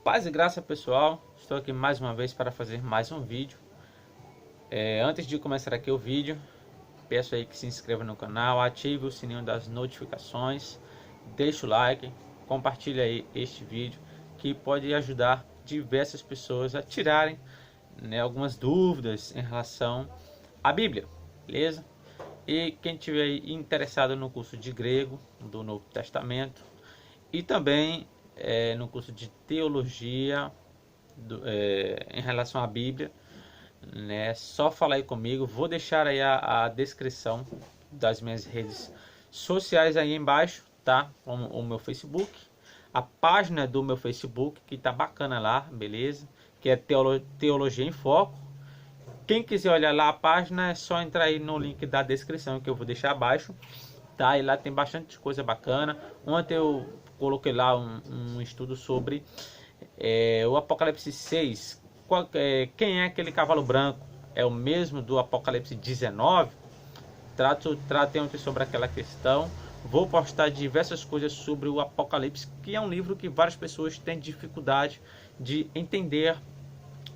Paz e graça, pessoal. Estou aqui mais uma vez para fazer mais um vídeo. Antes de começar aqui o vídeo, peço aí que se inscreva no canal, ative o sininho das notificações, deixe o like, compartilhe aí este vídeo que pode ajudar diversas pessoas a tirarem, algumas dúvidas em relação à Bíblia, beleza? E quem tiver aí interessado no curso de grego do Novo Testamento e também no curso de teologia em relação à Bíblia, só falar aí comigo. Vou deixar aí a descrição das minhas redes sociais aí embaixo, tá? Como o meu Facebook, a página do meu Facebook, que tá bacana lá, beleza? Que é Teologia em Foco. Quem quiser olhar lá a página, é só entrar aí no link da descrição que eu vou deixar abaixo, tá? E lá tem bastante coisa bacana. Ontem eu coloquei lá um estudo sobre o Apocalipse 6. Quem é aquele cavalo branco? É o mesmo do Apocalipse 19? Tratei ontem sobre aquela questão. Vou postar diversas coisas sobre o Apocalipse, que é um livro que várias pessoas têm dificuldade de entender,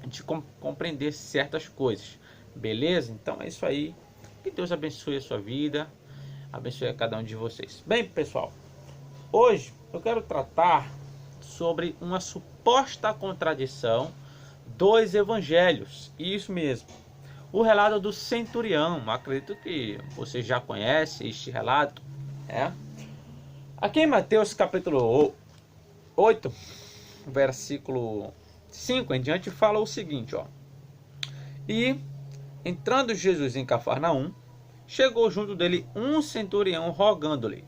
de compreender certas coisas. Beleza? Então é isso aí. Que Deus abençoe a sua vida, abençoe a cada um de vocês. Bem, pessoal, hoje eu quero tratar sobre uma suposta contradição dos evangelhos. Isso mesmo. O relato do centurião. Acredito que você já conhece este relato. Aqui em Mateus capítulo 8, versículo 5 em diante, fala o seguinte, ó. E, entrando Jesus em Cafarnaum, chegou junto dele um centurião rogando-lhe.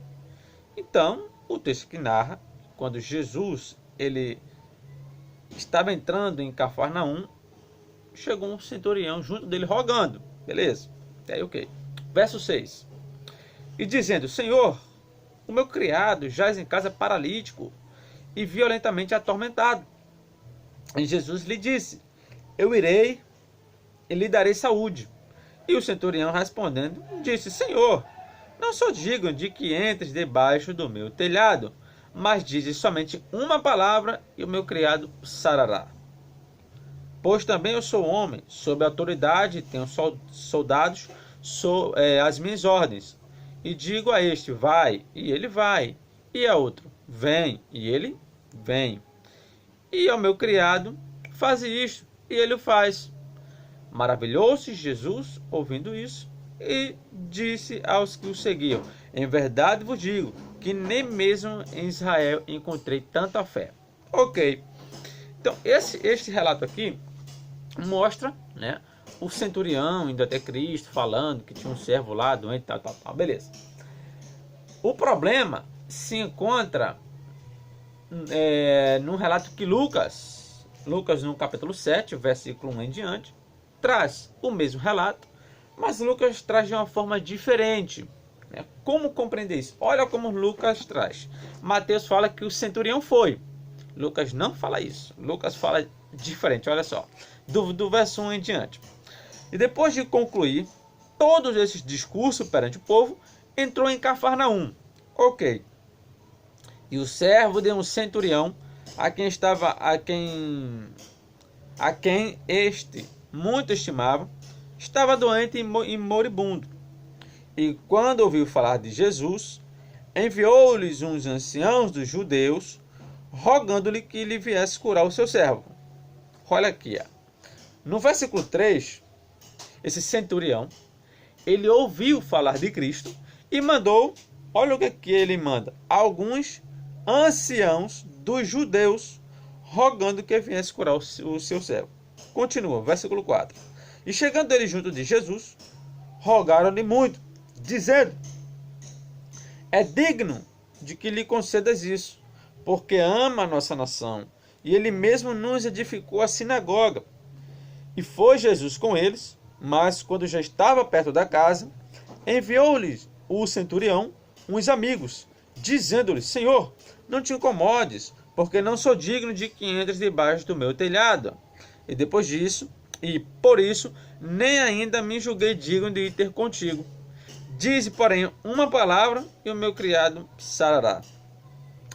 Então, o texto que narra, quando Jesus ele estava entrando em Cafarnaum, chegou um centurião junto dele rogando. Beleza? Aí ok. Verso 6. E dizendo: Senhor, o meu criado jaz em casa paralítico e violentamente atormentado. E Jesus lhe disse: Eu irei e lhe darei saúde. E o centurião respondendo, disse: Senhor, não sou digno de que entres debaixo do meu telhado, mas dizes somente uma palavra e o meu criado sarará. Pois também eu sou homem, sob autoridade, tenho soldados, as minhas ordens. E digo a este, vai, e ele vai. E a outro, vem, e ele vem. E ao meu criado, faze isto, e ele o faz. Maravilhou-se Jesus ouvindo isso, e disse aos que o seguiam: Em verdade vos digo, que nem mesmo em Israel encontrei tanta fé. Ok. Então, este relato aqui mostra, o centurião indo até Cristo, falando que tinha um servo lá, doente, tal, beleza. O problema se encontra no relato que Lucas no capítulo 7, versículo 1 em diante, traz o mesmo relato, mas Lucas traz de uma forma diferente. Como compreender isso? Olha como Lucas traz. Mateus fala que o centurião foi. Lucas não fala isso. Lucas fala diferente, olha só. Do verso 1 em diante. E depois de concluir todos esses discursos perante o povo, entrou em Cafarnaum. Ok. E o servo de um centurião, a quem este muito estimava, estava doente e moribundo. E quando ouviu falar de Jesus, enviou-lhes uns anciãos dos judeus, rogando-lhe que lhe viesse curar o seu servo. Olha aqui, no versículo 3, esse centurião, ele ouviu falar de Cristo e mandou, olha o que ele manda, alguns anciãos dos judeus, rogando que viesse curar o seu servo. Continua, versículo 4. E chegando ele junto de Jesus, rogaram-lhe muito, dizendo: É digno de que lhe concedas isso, porque ama a nossa nação, e ele mesmo nos edificou a sinagoga. E foi Jesus com eles, mas quando já estava perto da casa, enviou-lhes o centurião uns amigos, dizendo-lhe: Senhor, não te incomodes, porque não sou digno de que entres debaixo do meu telhado. E depois disso, e por isso, nem ainda me julguei digno de ir ter contigo. Dize, porém, uma palavra e o meu criado sarará.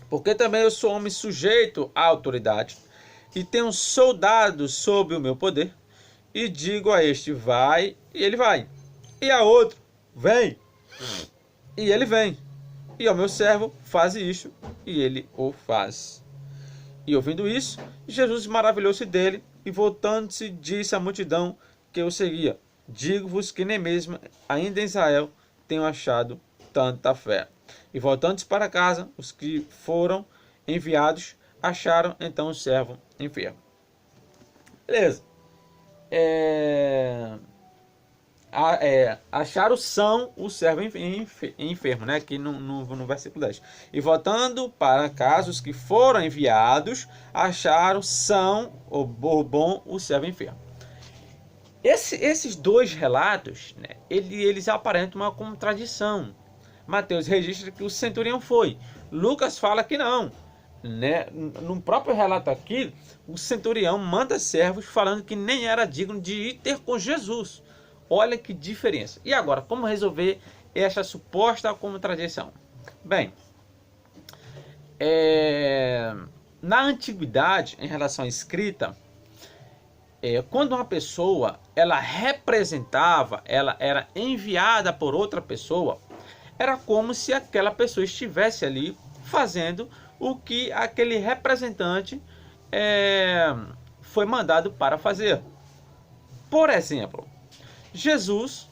Porque também eu sou homem sujeito à autoridade, e tenho soldados sob o meu poder, e digo a este, vai, e ele vai, e a outro, vem, e ele vem, e ao meu servo, faze isto, e ele o faz. E ouvindo isso, Jesus maravilhou-se dele, e voltando-se, disse à multidão que o seguia, digo-vos que nem mesmo ainda em Israel tenho achado tanta fé. E voltando-se para casa, os que foram enviados acharam então o servo enfermo. Beleza. Acharam são o servo enfermo, né? Aqui no versículo 10. E voltando para casa, os que foram enviados acharam são o bom o servo enfermo. Esses dois relatos, né, eles aparentam uma contradição. Mateus registra que o centurião foi. Lucas fala que não. Né? No próprio relato aqui, o centurião manda servos falando que nem era digno de ir ter com Jesus. Olha que diferença. E agora, como resolver essa suposta contradição? Bem, na antiguidade, em relação à escrita, quando uma pessoa ela representava, ela era enviada por outra pessoa, era como se aquela pessoa estivesse ali fazendo o que aquele representante foi mandado para fazer. Por exemplo, Jesus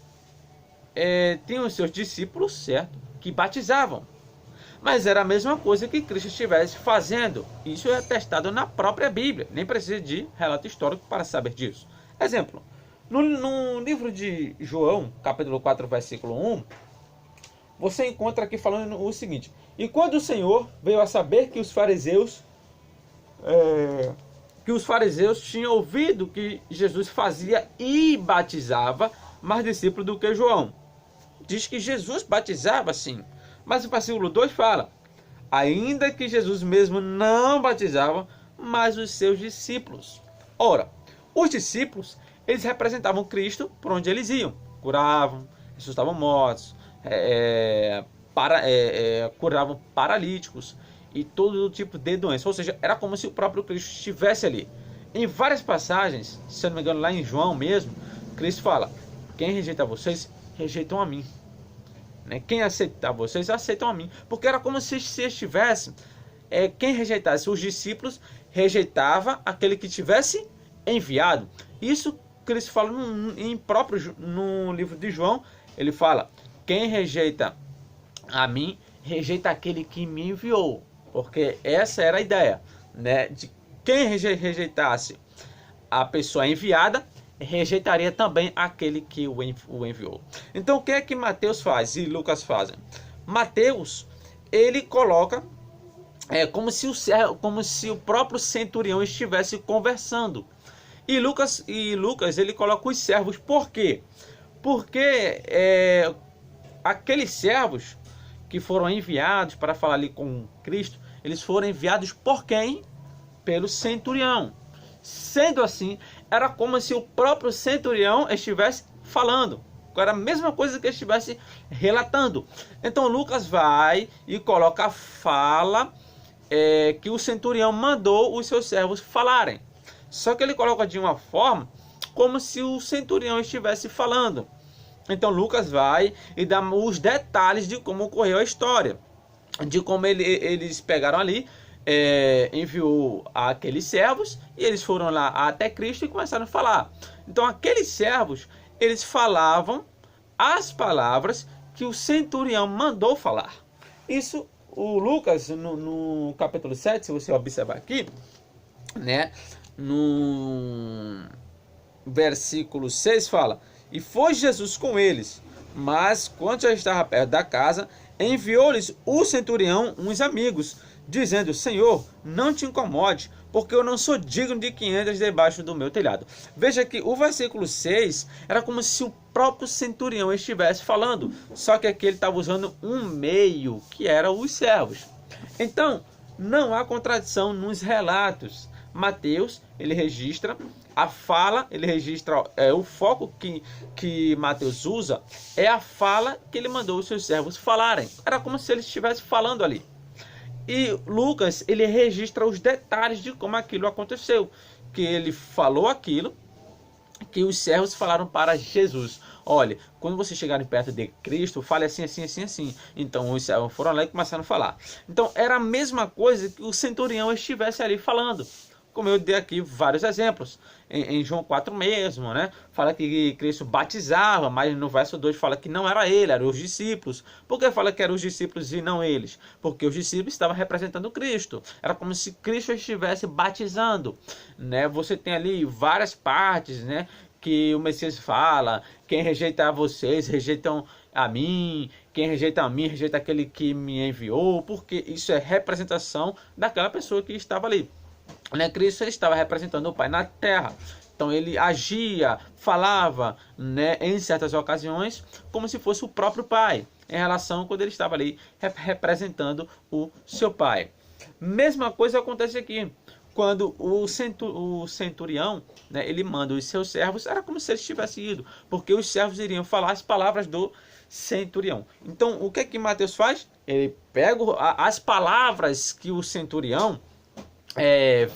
tinha os seus discípulos, certo, que batizavam. Mas era a mesma coisa que Cristo estivesse fazendo. Isso é atestado na própria Bíblia. Nem precisa de relato histórico para saber disso. Exemplo, no livro de João, capítulo 4, versículo 1, você encontra aqui falando o seguinte: e quando o Senhor veio a saber que os fariseus tinham ouvido que Jesus fazia e batizava mais discípulos do que João. Diz que Jesus batizava sim, mas o versículo 2 fala, ainda que Jesus mesmo não batizava, mas os seus discípulos. Ora, os discípulos, eles representavam Cristo por onde eles iam. Curavam, ressuscitavam mortos, curavam paralíticos e todo tipo de doença. Ou seja, era como se o próprio Cristo estivesse ali. Em várias passagens, se eu não me engano lá em João mesmo, Cristo fala, quem rejeita vocês, rejeitam a mim. Quem aceitar vocês, aceitam a mim. Porque era como se estivesse, quem rejeitasse os discípulos, rejeitava aquele que tivesse enviado. Isso Cristo fala no livro de João, ele fala, quem rejeita a mim, rejeita aquele que me enviou. Porque essa era a ideia, né? De quem rejeitasse a pessoa enviada, rejeitaria também aquele que o enviou. Então o que é que Mateus faz e Lucas fazem? Mateus, ele coloca como se o próprio centurião estivesse conversando. E Lucas ele coloca os servos. Por quê? Porque aqueles servos que foram enviados para falar ali com Cristo, eles foram enviados por quem? Pelo centurião. Sendo assim, era como se o próprio centurião estivesse falando. Era a mesma coisa que ele estivesse relatando. Então Lucas vai e coloca a fala que o centurião mandou os seus servos falarem. Só que ele coloca de uma forma como se o centurião estivesse falando. Então Lucas vai e dá os detalhes de como ocorreu a história. De como eles pegaram ali, enviou aqueles servos e eles foram lá até Cristo e começaram a falar. Então aqueles servos, eles falavam as palavras que o centurião mandou falar. Isso o Lucas no capítulo 7, se você observar aqui, né, no versículo 6 fala, e foi Jesus com eles, mas quando já estava perto da casa, enviou-lhes o centurião uns amigos, dizendo, Senhor, não te incomode, porque eu não sou digno de que entres debaixo do meu telhado. Veja que o versículo 6 era como se o próprio centurião estivesse falando, só que aqui ele estava usando um meio, que era os servos. Então, não há contradição nos relatos. Mateus, ele registra a fala, ele registra o foco que Mateus usa, é a fala que ele mandou os seus servos falarem. Era como se ele estivesse falando ali. E Lucas, ele registra os detalhes de como aquilo aconteceu, que ele falou aquilo, que os servos falaram para Jesus: olha, quando vocês chegarem perto de Cristo, fale assim, assim, assim, assim. Então os servos foram lá e começaram a falar. Então era a mesma coisa que o centurião estivesse ali falando. Como eu dei aqui vários exemplos. Em João 4 mesmo, né? Fala que Cristo batizava, mas no verso 2 fala que não era ele, eram os discípulos. Por que fala que eram os discípulos e não eles? Porque os discípulos estavam representando Cristo. Era como se Cristo estivesse batizando, né? Você tem ali várias partes, né? Que o Messias fala: quem rejeita a vocês, rejeitam a mim. Quem rejeita a mim, rejeita aquele que me enviou. Porque isso é representação daquela pessoa que estava ali. Né? Cristo estava representando o Pai na terra. Então ele agia, falava, né, em certas ocasiões como se fosse o próprio Pai, em relação quando ele estava ali representando o seu Pai. Mesma coisa acontece aqui. Quando o centurião, né, ele manda os seus servos, era como se ele tivesse ido, porque os servos iriam falar as palavras do centurião. Então o que é que Mateus faz? Ele pega as palavras que o centurião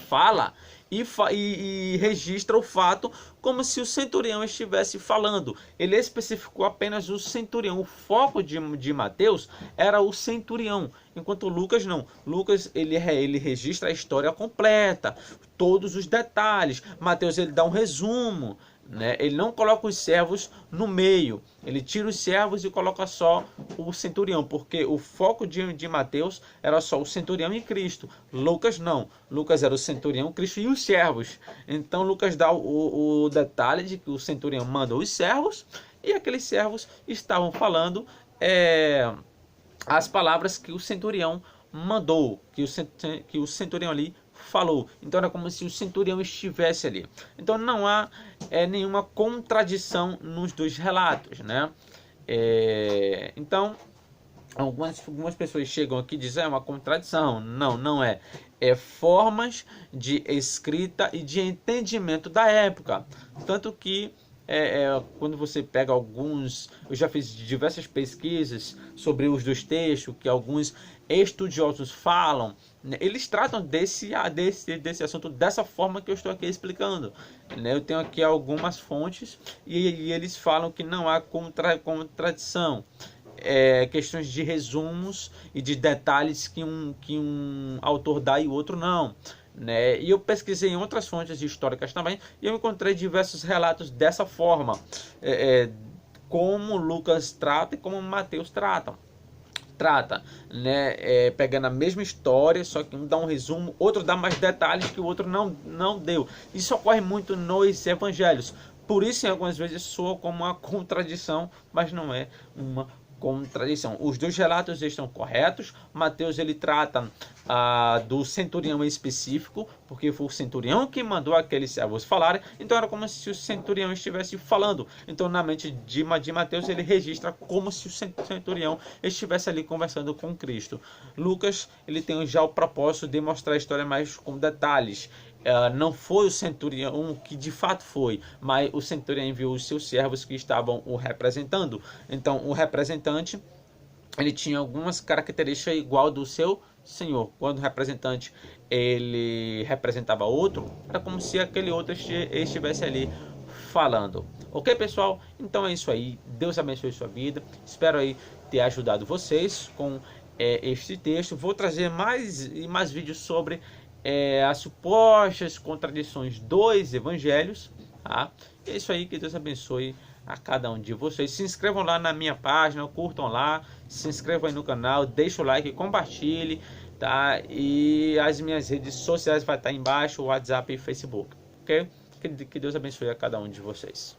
fala e registra o fato como se o centurião estivesse falando. Ele especificou apenas o centurião. O foco de Mateus era o centurião, enquanto Lucas não. Lucas ele registra a história completa, todos os detalhes. Mateus ele dá um resumo, né? Ele não coloca os servos no meio, ele tira os servos e coloca só o centurião, porque o foco de Mateus era só o centurião e Cristo. Lucas não, Lucas era o centurião, Cristo e os servos. Então Lucas dá o detalhe de que o centurião mandou os servos e aqueles servos estavam falando as palavras que o centurião mandou, que o centurião ali falou. Então era como se o centurião estivesse ali. Então não há nenhuma contradição nos dois relatos, né? Então algumas pessoas chegam aqui e dizem: é uma contradição. Não, não é. É formas de escrita e de entendimento da época. Tanto que quando você pega alguns... Eu já fiz diversas pesquisas sobre os dois textos, que alguns estudiosos falam, né? Eles tratam desse assunto dessa forma que eu estou aqui explicando, né? Eu tenho aqui algumas fontes e eles falam que não há contradição. Questões de resumos e de detalhes que um autor dá e o outro não, né? E eu pesquisei em outras fontes históricas também e eu encontrei diversos relatos dessa forma, como Lucas trata e como Mateus trata, né? Pegando a mesma história, só que um dá um resumo, outro dá mais detalhes que o outro não deu. Isso ocorre muito nos evangelhos, por isso em algumas vezes soa como uma contradição, mas não é uma contradição. Os dois relatos estão corretos. Mateus ele trata do centurião em específico, porque foi o centurião que mandou aqueles servos falarem. Então era como se o centurião estivesse falando. Então na mente de Mateus ele registra como se o centurião estivesse ali conversando com Cristo. Lucas ele tem já o propósito de mostrar a história mais com detalhes. Não foi o centurião que de fato foi, mas o centurião enviou os seus servos que estavam o representando. Então o representante ele tinha algumas características igual do seu senhor. Quando o representante ele representava outro, era como se aquele outro estivesse ali falando. Ok, pessoal? Então é isso aí. Deus abençoe sua vida. Espero aí ter ajudado vocês com este texto. Vou trazer mais vídeos sobre as supostas contradições dos evangelhos, tá? É isso aí, que Deus abençoe a cada um de vocês. Se inscrevam lá na minha página, curtam lá, se inscrevam aí no canal, deixa o like, compartilhe, tá? E as minhas redes sociais vai estar embaixo, WhatsApp e Facebook, ok? Que Deus abençoe a cada um de vocês.